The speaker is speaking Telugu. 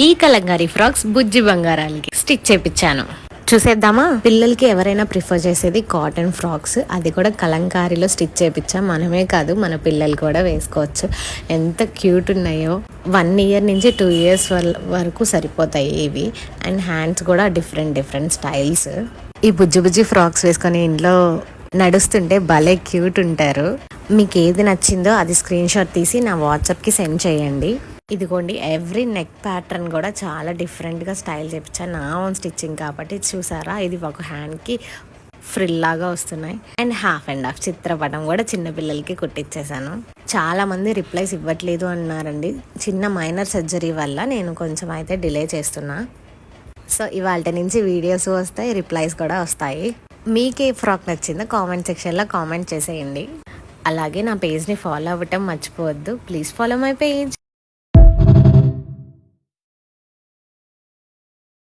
ఈ కలంకారీ ఫ్రాక్స్ బుజ్జి బంగారాలకి స్టిచ్ చేపించాను. చూసేద్దామా? పిల్లలకి ఎవరైనా ప్రిఫర్ చేసేది కాటన్ ఫ్రాక్స్, అది కూడా కలంకారీలో స్టిచ్ చేపించాం. మనమే కాదు, మన పిల్లలు కూడా వేసుకోవచ్చు. ఎంత క్యూట్ ఉన్నాయో. 1 ఇయర్ నుంచి 2 ఇయర్స్ వరకు సరిపోతాయి ఇవి. అండ్ హ్యాండ్స్ కూడా డిఫరెంట్ స్టైల్స్. ఈ బుజ్జి ఫ్రాక్స్ వేసుకొని ఇంట్లో నడుస్తుంటే భలే క్యూట్ ఉంటారు. మీకు ఏది నచ్చిందో అది స్క్రీన్ షాట్ తీసి నా వాట్సాప్కి సెండ్ చేయండి. ఇదిగోండి, ఎవ్రీ నెక్ ప్యాటర్న్ కూడా చాలా డిఫరెంట్గా స్టైల్ చేయించాను. నా ఓన్ స్టిచ్చింగ్ కాబట్టి చూసారా, ఇది ఒక హ్యాండ్కి ఫ్రిల్ లాగా వస్తున్నాయి. అండ్ హాఫ్ అండ్ హాఫ్ చిత్రపటం కూడా చిన్నపిల్లలకి కుట్టించేసాను. చాలా మంది రిప్లైస్ ఇవ్వట్లేదు అన్నారండి. చిన్న మైనర్ సర్జరీ వల్ల నేను కొంచెం అయితే డిలే చేస్తున్నా. సో ఇవాళ నుంచి వీడియోస్ వస్తాయి, రిప్లైస్ కూడా వస్తాయి. మీకు ఏ ఫ్రాక్ నచ్చిందో కామెంట్ సెక్షన్లో కామెంట్ చేసేయండి. అలాగే నా పేజ్ని ఫాలో అవ్వటం మర్చిపోవద్దు. Please follow my page.